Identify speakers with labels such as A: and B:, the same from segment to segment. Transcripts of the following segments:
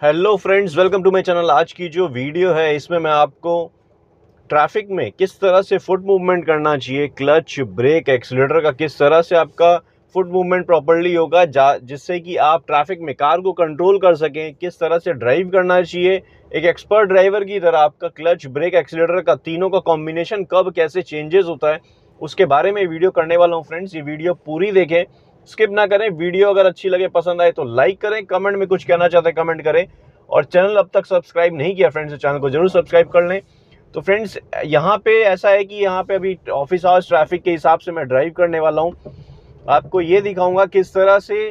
A: Hello friends, welcome to my channel. आज की जो वीडियो है इसमें मैं आपको ट्रैफिक में किस तरह से फुट मूवमेंट करना चाहिए, क्लच, ब्रेक, एक्सीलरेटर का किस तरह से आपका फुट मूवमेंट प्रॉपर्ली होगा जिससे कि आप ट्रैफिक में कार को कंट्रोल कर सकें, किस तरह से ड्राइव करना चाहिए एक एक्सपर्ट ड्राइवर की तरह। आपका क्लच, ब्रेक, एक्सीलरेटर का तीनों का कॉम्बिनेशन कब कैसे चेंजेस होता है उसके बारे में वीडियो करने वाला हूँ। फ्रेंड्स, ये वीडियो पूरी देखें, स्किप ना करें। वीडियो अगर अच्छी लगे, पसंद आए तो लाइक करें, कमेंट में कुछ कहना चाहते हैं कमेंट करें, और चैनल अब तक सब्सक्राइब नहीं किया फ्रेंड्स तो चैनल को जरूर सब्सक्राइब कर लें। तो फ्रेंड्स, यहाँ पे ऐसा है कि यहाँ पे अभी ऑफिस आवर्स ट्रैफिक के हिसाब से मैं ड्राइव करने वाला हूँ। आपको ये दिखाऊंगा किस तरह से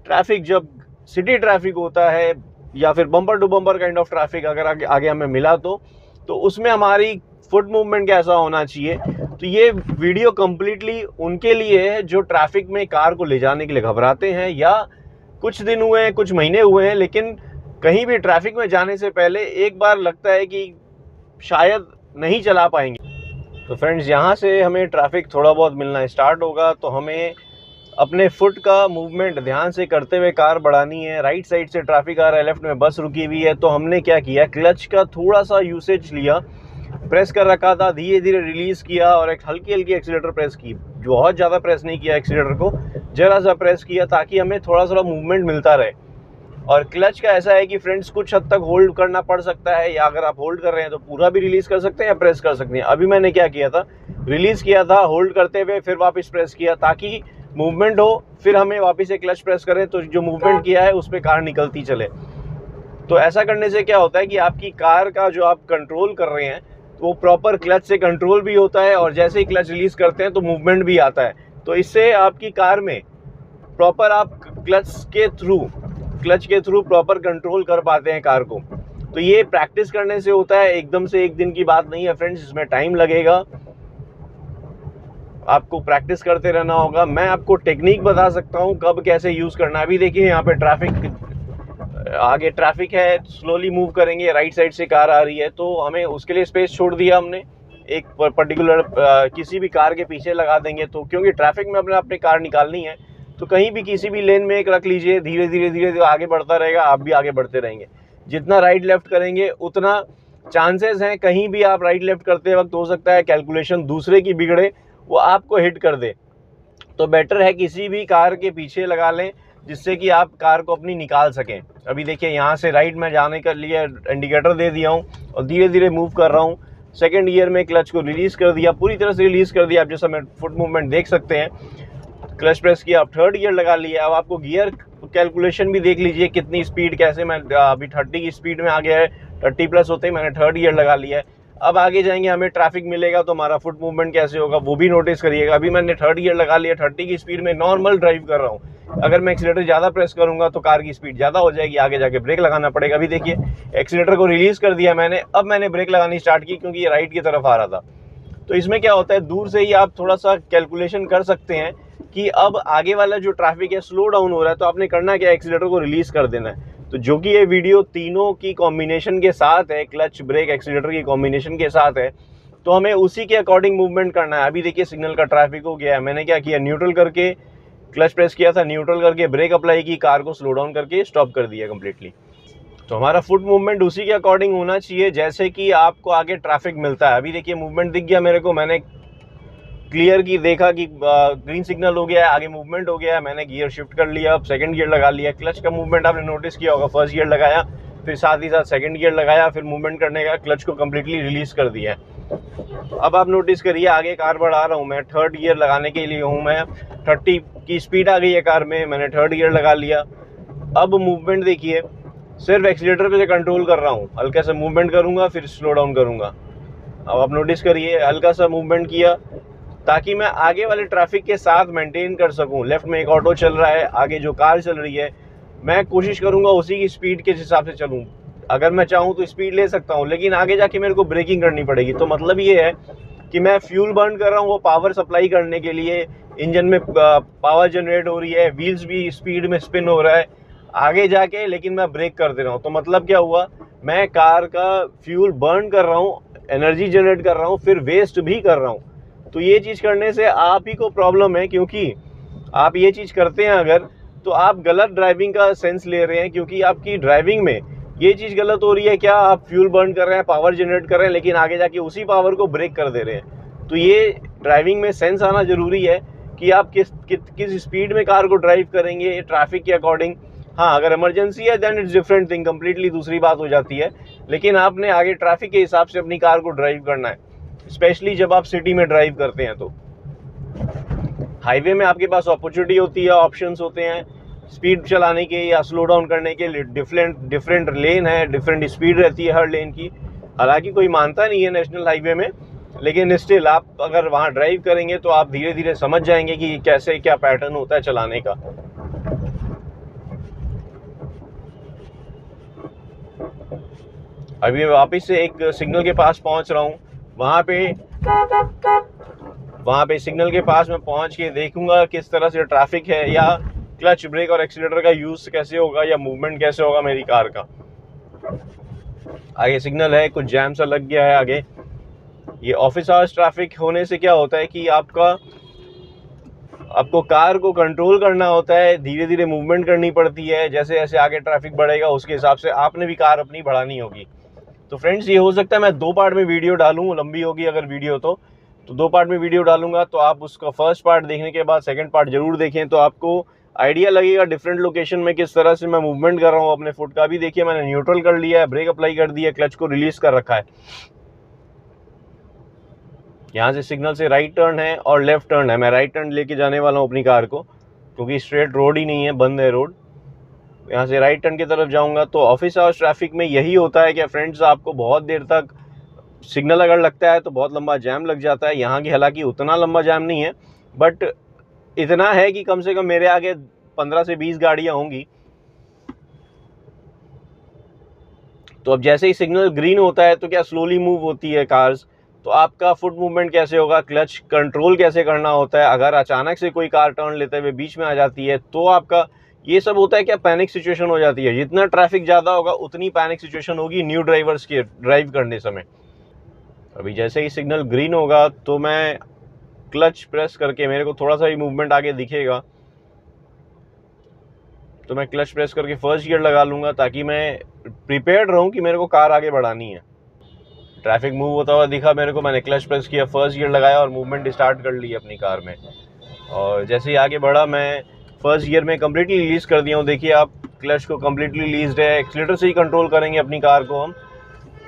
A: ट्रैफिक, जब सिटी ट्रैफिक होता है या फिर bumper to bumper kind of traffic अगर आगे हमें मिला तो उसमें हमारी फुट मूवमेंट कैसा होना चाहिए। तो ये वीडियो कम्प्लीटली उनके लिए है जो ट्रैफिक में कार को ले जाने के लिए घबराते हैं, या कुछ दिन हुए हैं, कुछ महीने हुए हैं, लेकिन कहीं भी ट्रैफिक में जाने से पहले एक बार लगता है कि शायद नहीं चला पाएंगे। तो फ्रेंड्स, यहाँ से हमें ट्रैफिक थोड़ा बहुत मिलना स्टार्ट होगा तो हमें अपने फुट का मूवमेंट ध्यान से करते हुए कार बढ़ानी है। राइट साइड से ट्रैफिक आ रहा है, लेफ्ट में बस रुकी हुई है, तो हमने क्या किया, क्लच का थोड़ा सा यूसेज लिया, प्रेस कर रखा था, धीरे धीरे रिलीज़ किया और एक हल्की हल्की एक्सीलरेटर प्रेस की। बहुत ज़्यादा प्रेस नहीं किया एक्सीलरेटर को, ज़रा सा प्रेस किया ताकि हमें थोड़ा थोड़ा मूवमेंट मिलता रहे। और क्लच का ऐसा है कि फ्रेंड्स कुछ हद तक होल्ड करना पड़ सकता है, या अगर आप होल्ड कर रहे हैं तो पूरा भी रिलीज़ कर सकते हैं या प्रेस कर सकते हैं। अभी मैंने क्या किया था, रिलीज़ किया था होल्ड करते हुए, फिर वापस प्रेस किया ताकि मूवमेंट हो, फिर हमें वापस से क्लच प्रेस करें तो जो मूवमेंट किया है उस पर कार निकलती चले। तो ऐसा करने से क्या होता है कि आपकी कार का जो आप कंट्रोल कर रहे हैं तो वो प्रॉपर क्लच से कंट्रोल भी होता है, और जैसे ही क्लच रिलीज़ करते हैं तो मूवमेंट भी आता है। तो इससे आपकी कार में प्रॉपर आप क्लच के थ्रू प्रॉपर कंट्रोल कर पाते हैं कार को। तो ये प्रैक्टिस करने से होता है, एकदम से एक दिन की बात नहीं है फ्रेंड्स, इसमें टाइम लगेगा, आपको प्रैक्टिस करते रहना होगा। मैं आपको टेक्निक बता सकता हूँ कब कैसे यूज़ करना है। अभी देखिए यहाँ पे आगे ट्रैफिक है, स्लोली मूव करेंगे, राइट साइड से कार आ रही है तो हमें उसके लिए स्पेस छोड़ दिया हमने, एक पर्टिकुलर किसी भी कार के पीछे लगा देंगे। तो क्योंकि ट्रैफिक में अपनी कार निकालनी है तो कहीं भी किसी भी लेन में एक रख लीजिए, धीरे धीरे आगे बढ़ता रहेगा, आप भी आगे बढ़ते रहेंगे। जितना राइट लेफ्ट करेंगे उतना चांसेस हैं कहीं भी आप राइट लेफ्ट करते वक्त हो सकता है कैलकुलेशन दूसरे की बिगड़े, वो आपको हिट कर दे। तो बेटर है किसी भी कार के पीछे लगा लें जिससे कि आप कार को अपनी निकाल सकें। अभी देखिए यहाँ से राइट में जाने के लिए इंडिकेटर दे दिया हूँ और धीरे धीरे मूव कर रहा हूँ। सेकंड गियर में क्लच को रिलीज़ कर दिया, पूरी तरह से रिलीज़ कर दिया। आप जैसा मैं फुट मूवमेंट देख सकते हैं, क्लच प्रेस किया, आप थर्ड गियर लगा लिया। अब आपको गियर कैलकुलेशन भी देख लीजिए कितनी स्पीड, कैसे मैं अभी 30 की स्पीड में आ गया है, 30 प्लस होते ही मैंने थर्ड गियर लगा लिया है। अब आगे जाएंगे, हमें ट्रैफिक मिलेगा तो हमारा फुट मूवमेंट कैसे होगा वो भी नोटिस करिएगा। अभी मैंने थर्ड गियर लगा लिया, 30 की स्पीड में नॉर्मल ड्राइव कर रहा हूँ। अगर मैं एक्सीलरेटर ज़्यादा प्रेस करूँगा तो कार की स्पीड ज़्यादा हो जाएगी, आगे जाके ब्रेक लगाना पड़ेगा। अभी देखिए एक्सीलरेटर को रिलीज़ कर दिया मैंने, अब मैंने ब्रेक लगानी स्टार्ट की क्योंकि ये राइट की तरफ आ रहा था। तो इसमें क्या होता है, दूर से ही आप थोड़ा सा कैलकुलेशन कर सकते हैं कि अब आगे वाला जो ट्रैफिक है स्लो डाउन हो रहा है, तो आपने करना क्या, एक्सीलरेटर को रिलीज़ कर देना है। तो जो कि ये वीडियो तीनों की कॉम्बिनेशन के साथ है, क्लच, ब्रेक, एक्सीलरेटर की कॉम्बिनेशन के साथ है, तो हमें उसी के अकॉर्डिंग मूवमेंट करना है। अभी देखिए सिग्नल का ट्रैफिक हो गया है, मैंने क्या किया, न्यूट्रल करके क्लच प्रेस किया था, न्यूट्रल करके ब्रेक अप्लाई की, कार को स्लो डाउन करके स्टॉप कर दिया कम्प्लीटली। तो हमारा फुट मूवमेंट उसी के अकॉर्डिंग होना चाहिए जैसे कि आपको आगे ट्रैफिक मिलता है। अभी देखिए मूवमेंट दिख गया मेरे को, मैंने क्लियर की देखा कि ग्रीन सिग्नल हो गया है, आगे मूवमेंट हो गया है, मैंने गियर शिफ्ट कर लिया, अब सेकंड गियर लगा लिया। क्लच का मूवमेंट आपने नोटिस किया होगा, फर्स्ट गियर लगाया, फिर साथ ही साथ सेकंड गियर लगाया, फिर मूवमेंट करने का क्लच को कम्प्लीटली रिलीज़ कर दिया है। अब आप नोटिस करिए आगे कार बढ़ा रहा हूँ मैं, थर्ड गियर लगाने के लिए हूँ मैं, 30 की स्पीड आ गई है कार में, मैंने थर्ड गियर लगा लिया। अब मूवमेंट देखिए, सिर्फ एक्सीलरेटर पे से कंट्रोल कर रहा हूँ, हल्का सा मूवमेंट करूँगा फिर स्लो डाउन करूँगा। अब आप नोटिस करिए हल्का सा मूवमेंट किया ताकि मैं आगे वाले ट्रैफिक के साथ मेंटेन कर सकूं। लेफ्ट में एक ऑटो चल रहा है, आगे जो कार चल रही है, मैं कोशिश करूंगा उसी की स्पीड के हिसाब से चलूं। अगर मैं चाहूं तो स्पीड ले सकता हूं, लेकिन आगे जाके मेरे को ब्रेकिंग करनी पड़ेगी। तो मतलब ये है कि मैं फ्यूल बर्न कर रहा हूं, वो पावर सप्लाई करने के लिए इंजन में पावर जनरेट हो रही है, व्हील्स भी स्पीड में स्पिन हो रहा है आगे जाके, लेकिन मैं ब्रेक कर दे रहा हूँ। तो मतलब क्या हुआ, मैं कार का फ्यूल बर्न कर रहा हूँ, एनर्जी जनरेट कर रहा हूँ, फिर वेस्ट भी कर रहा हूँ। तो ये चीज़ करने से आप ही को प्रॉब्लम है, क्योंकि आप ये चीज़ करते हैं अगर, तो आप गलत ड्राइविंग का सेंस ले रहे हैं, क्योंकि आपकी ड्राइविंग में ये चीज़ गलत हो रही है क्या, आप फ्यूल बर्न कर रहे हैं, पावर जनरेट कर रहे हैं, लेकिन आगे जाके उसी पावर को ब्रेक कर दे रहे हैं। तो ये ड्राइविंग में सेंस आना ज़रूरी है कि आप किस स्पीड में कार को ड्राइव करेंगे ट्रैफिक के अकॉर्डिंग। हाँ, अगर इमरजेंसी है then it's different thing, completely दूसरी बात हो जाती है, लेकिन आपने आगे ट्रैफिक के हिसाब से अपनी कार को ड्राइव करना है, स्पेशली जब आप सिटी में ड्राइव करते हैं। तो हाईवे में आपके पास अपॉर्चुनिटी होती है, ऑप्शंस होते हैं स्पीड चलाने के या स्लो डाउन करने के लिए। डिफरेंट लेन है, डिफरेंट स्पीड रहती है हर लेन की। हालांकि कोई मानता नहीं है नेशनल हाईवे में, लेकिन स्टिल आप अगर वहाँ ड्राइव करेंगे तो आप धीरे धीरे समझ जाएंगे कि कैसे क्या पैटर्न होता है चलाने का। अभी मैं वापस से एक सिग्नल के पास पहुंच रहा हूं। वहां पे सिग्नल के पास मैं पहुंच के देखूंगा किस तरह से ट्रैफिक है, या क्लच ब्रेक और एक्सीलरेटर का यूज कैसे होगा, या मूवमेंट कैसे होगा मेरी कार का। आगे सिग्नल है, कुछ जैम सा लग गया है आगे। ये ऑफिस आवर्स ट्रैफिक होने से क्या होता है कि आपको कार को कंट्रोल करना होता है, धीरे धीरे मूवमेंट करनी पड़ती है। जैसे जैसे आगे ट्रैफिक बढ़ेगा उसके हिसाब से आपने भी कार अपनी बढ़ानी होगी। तो फ्रेंड्स, ये हो सकता है मैं 2 पार्ट में वीडियो डालूँ, लंबी होगी अगर वीडियो तो 2 पार्ट में वीडियो डालूंगा। तो आप उसका फर्स्ट पार्ट देखने के बाद सेकंड पार्ट जरूर देखें, तो आपको आइडिया लगेगा डिफरेंट लोकेशन में किस तरह से मैं मूवमेंट कर रहा हूँ अपने फुट का भी। देखिए, मैंने न्यूट्रल कर लिया है, ब्रेक अप्लाई कर दिया है, क्लच को रिलीज कर रखा है। यहाँ से सिग्नल से राइट टर्न है और लेफ्ट टर्न है। मैं राइट टर्न लेके जाने वाला हूँ अपनी कार को, क्योंकि स्ट्रेट रोड ही नहीं है, बंद है रोड। यहाँ से राइट टर्न की तरफ जाऊँगा। तो ऑफिस आवर्स ट्रैफिक में यही होता है कि फ्रेंड्स, आपको बहुत देर तक सिग्नल अगर लगता है तो बहुत लंबा जैम लग जाता है। यहाँ की हालांकि उतना लंबा जैम नहीं है, बट इतना है कि कम से कम मेरे आगे 15 से 20 गाड़ियाँ होंगी। तो अब जैसे ही सिग्नल ग्रीन होता है तो क्या स्लोली मूव होती है कार्स, तो आपका फुट मूवमेंट कैसे होगा, क्लच कंट्रोल कैसे करना होता है। अगर अचानक से कोई कार टर्न लेते हुए बीच में आ जाती है तो आपका ये सब होता है, क्या पैनिक सिचुएशन हो जाती है। जितना ट्रैफिक ज़्यादा होगा उतनी पैनिक सिचुएशन होगी न्यू ड्राइवर्स के ड्राइव करने समय। अभी जैसे ही सिग्नल ग्रीन होगा तो मैं क्लच प्रेस करके, मेरे को थोड़ा सा ही मूवमेंट आगे दिखेगा तो मैं क्लच प्रेस करके फर्स्ट गियर लगा लूँगा, ताकि मैं प्रिपेयर्ड रहूँ कि मेरे को कार आगे बढ़ानी है। ट्रैफिक मूव होता हुआ दिखा मेरे को, मैंने क्लच प्रेस किया, फर्स्ट गियर लगाया और मूवमेंट स्टार्ट कर ली अपनी कार में। और जैसे ही आगे बढ़ा, मैं फर्स्ट गियर में कम्प्लीटली रिलीज़ कर दिया हूँ। देखिए आप, क्लच को कम्प्लीटली रिलीज्ड है, एक्सीलरेटर से ही कंट्रोल करेंगे अपनी कार को हम।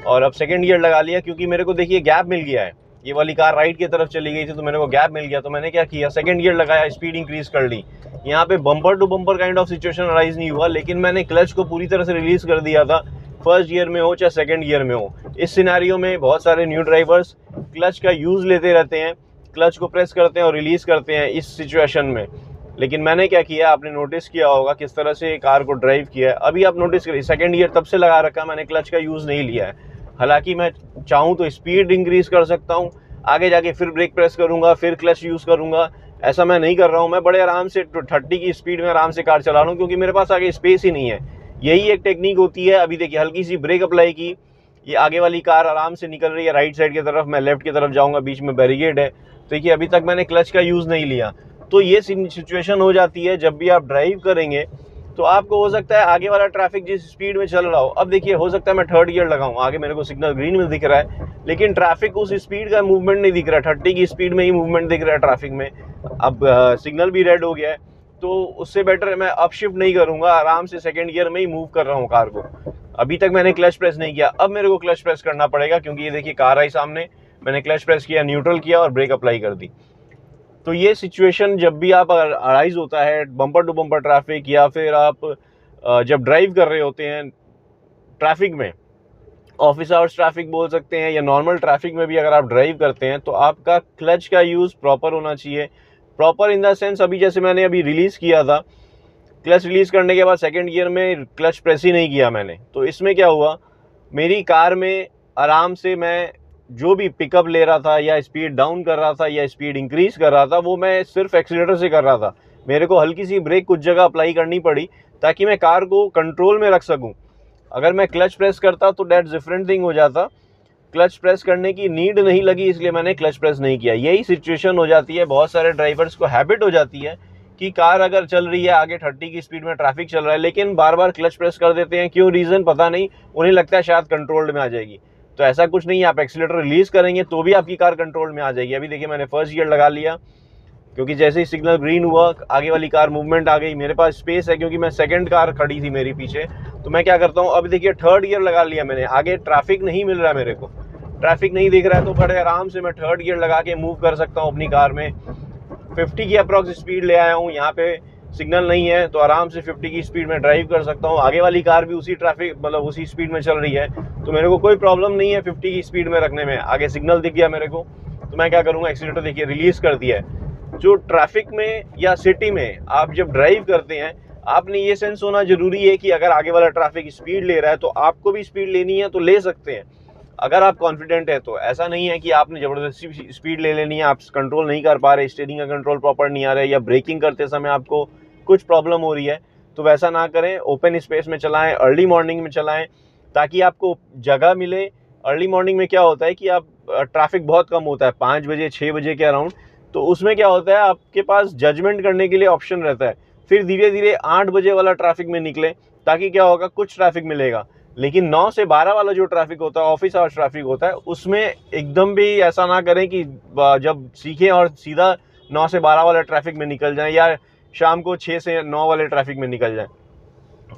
A: और अब सेकंड गियर लगा लिया, क्योंकि मेरे को देखिए गैप मिल गया है। ये वाली कार राइट की तरफ चली गई थी तो मेरे को गैप मिल गया, तो मैंने क्या किया, सेकंड गियर लगाया, स्पीड इंक्रीज कर ली। यहाँ पे bumper to bumper kind of situation arise नहीं हुआ, लेकिन मैंने क्लच को पूरी तरह से रिलीज कर दिया था, फर्स्ट गियर में हो चाहे सेकंड गियर में हो। इस सिनेरियो में बहुत सारे न्यू ड्राइवर्स क्लच का यूज़ लेते रहते हैं, क्लच को प्रेस करते हैं और रिलीज़ करते हैं इस सिचुएशन में। लेकिन मैंने क्या किया, आपने नोटिस किया होगा किस तरह से कार को ड्राइव किया है। अभी आप नोटिस करिए, सेकंड गियर तब से लगा रखा, मैंने क्लच का यूज़ नहीं लिया है। हालांकि मैं चाहूँ तो स्पीड इंक्रीज़ कर सकता हूँ, आगे जाके फिर ब्रेक प्रेस करूँगा, फिर क्लच यूज़ करूँगा। ऐसा मैं नहीं कर रहा हूँ। मैं बड़े आराम से 30 की स्पीड में आराम से कार चला रहा हूँ, क्योंकि मेरे पास आगे स्पेस ही नहीं है। यही एक टेक्निक होती है। अभी देखिए, हल्की सी ब्रेक अप्लाई की, ये आगे वाली कार आराम से निकल रही है राइट साइड की तरफ, मैं लेफ्ट की तरफ जाऊँगा, बीच में बैरिकेड है। तो देखिए, अभी तक मैंने क्लच का यूज़ नहीं लिया। तो ये सिचुएशन हो जाती है जब भी आप ड्राइव करेंगे, तो आपको हो सकता है आगे वाला ट्रैफिक जिस स्पीड में चल रहा हो, अब देखिए हो सकता है मैं थर्ड गियर लगाऊं, आगे मेरे को सिग्नल ग्रीन में दिख रहा है, लेकिन ट्रैफिक उस स्पीड का मूवमेंट नहीं दिख रहा है, 30 की स्पीड में ही मूवमेंट दिख रहा है ट्रैफिक में। अब सिग्नल भी रेड हो गया है, तो उससे बेटर मैं अप शिफ्ट नहीं करूँगा, आराम से सेकेंड गियर में ही मूव कर रहा हूँ कार को। अभी तक मैंने क्लच प्रेस नहीं किया, अब मेरे को क्लच प्रेस करना पड़ेगा, क्योंकि ये देखिए कार आई सामने, मैंने क्लच प्रेस किया, न्यूट्रल किया और ब्रेक अप्लाई कर दी। तो ये सिचुएशन जब भी आप अराइज होता है, बम्पर टू बम्पर ट्रैफिक, या फिर आप जब ड्राइव कर रहे होते हैं ट्रैफिक में, ऑफिस आवर्स ट्रैफिक बोल सकते हैं, या नॉर्मल ट्रैफिक में भी अगर आप ड्राइव करते हैं, तो आपका क्लच का यूज़ प्रॉपर होना चाहिए। प्रॉपर इन द सेंस, अभी जैसे मैंने अभी रिलीज़ किया था, क्लच रिलीज़ करने के बाद सेकंड गियर में क्लच प्रेस ही नहीं किया मैंने, तो इसमें क्या हुआ, मेरी कार में आराम से मैं जो भी पिकअप ले रहा था, या स्पीड डाउन कर रहा था, या स्पीड इंक्रीज़ कर रहा था, वो मैं सिर्फ एक्सीलरेटर से कर रहा था। मेरे को हल्की सी ब्रेक कुछ जगह अप्लाई करनी पड़ी, ताकि मैं कार को कंट्रोल में रख सकूं। अगर मैं क्लच प्रेस करता तो दैट्स डिफरेंट थिंग हो जाता। क्लच प्रेस करने की नीड नहीं लगी, इसलिए मैंने क्लच प्रेस नहीं किया। यही सिचुएशन हो जाती है, बहुत सारे ड्राइवर्स को हैबिट हो जाती है कि कार अगर चल रही है आगे 30 की स्पीड में, ट्रैफिक चल रहा है, लेकिन बार बार क्लच प्रेस कर देते हैं, क्यों रीज़न पता नहीं, उन्हें लगता है शायद कंट्रोल्ड में आ जाएगी। तो ऐसा कुछ नहीं है, आप एक्सीलेटर रिलीज़ करेंगे तो भी आपकी कार कंट्रोल में आ जाएगी। अभी देखिए मैंने फर्स्ट गियर लगा लिया, क्योंकि जैसे ही सिग्नल ग्रीन हुआ आगे वाली कार मूवमेंट आ गई, मेरे पास स्पेस है क्योंकि मैं सेकंड कार खड़ी थी मेरी पीछे, तो मैं क्या करता हूँ, अब देखिए थर्ड गियर लगा लिया मैंने, आगे ट्रैफिक नहीं मिल रहा है, मेरे को ट्रैफिक नहीं दिख रहा है, तो बड़े आराम से मैं थर्ड गियर लगा के मूव कर सकता हूँ अपनी कार में। 50 की अप्रॉक्स स्पीड ले आया हूँ, यहाँ पे सिग्नल नहीं है तो आराम से 50 की स्पीड में ड्राइव कर सकता हूँ। आगे वाली कार भी उसी ट्रैफिक मतलब उसी स्पीड में चल रही है, तो मेरे को कोई प्रॉब्लम नहीं है 50 की स्पीड में रखने में। आगे सिग्नल दिख गया मेरे को, तो मैं क्या करूँगा, एक्सीलेटर देखिए रिलीज़ कर दिया है। जो ट्रैफिक में या सिटी में आप जब ड्राइव करते हैं, आपने ये सेंस होना जरूरी है कि अगर आगे वाला ट्रैफिक स्पीड ले रहा है तो आपको भी स्पीड लेनी है, तो ले सकते हैं अगर आप कॉन्फिडेंट है तो। ऐसा नहीं है कि आपने ज़बरदस्ती स्पीड ले लेनी है, आप कंट्रोल नहीं कर पा रहे, स्टीयरिंग का कंट्रोल प्रॉपर नहीं आ रहा है, या ब्रेकिंग करते समय आपको कुछ प्रॉब्लम हो रही है, तो वैसा ना करें। ओपन स्पेस में चलाएं, अर्ली मॉर्निंग में चलाएं, ताकि आपको जगह मिले। अर्ली मॉर्निंग में क्या होता है कि आप ट्रैफिक बहुत कम होता है, 5 बजे 6 बजे के अराउंड, तो उसमें क्या होता है आपके पास जजमेंट करने के लिए ऑप्शन रहता है। फिर धीरे धीरे 8 बजे वाला ट्रैफिक में निकले, ताकि क्या होगा, कुछ ट्रैफिक मिलेगा। लेकिन 9 से 12 वाला जो ट्रैफिक होता है, ऑफिस आवर्स ट्रैफिक होता है, उसमें एकदम भी ऐसा ना करें कि जब सीखें और सीधा 9 से 12 वाला ट्रैफिक में निकल जाएं, या शाम को 6 से 9 वाले ट्रैफिक में निकल जाएं।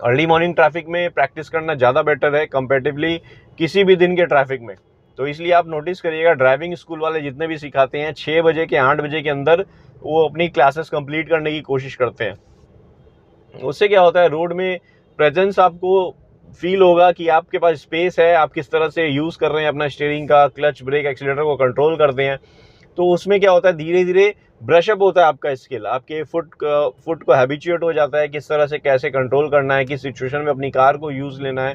A: अर्ली मॉर्निंग ट्रैफिक में प्रैक्टिस करना ज़्यादा बेटर है कंपैरेटिवली किसी भी दिन के ट्रैफिक में। तो इसलिए आप नोटिस करिएगा, ड्राइविंग स्कूल वाले जितने भी सिखाते हैं 6 बजे के 8 बजे के अंदर वो अपनी क्लासेस कंप्लीट करने की कोशिश करते हैं। उससे क्या होता है, रोड में प्रेजेंस आपको फील होगा कि आपके पास स्पेस है, आप किस तरह से यूज़ कर रहे हैं अपना स्टीयरिंग का, क्लच ब्रेक एक्सीलेटर को कंट्रोल करते हैं। तो उसमें क्या होता है, धीरे धीरे ब्रशअप होता है आपका स्किल, आपके फुट को हैबिचुएट हो जाता है किस तरह से कैसे कंट्रोल करना है, किस सिचुएशन में अपनी कार को यूज़ लेना है।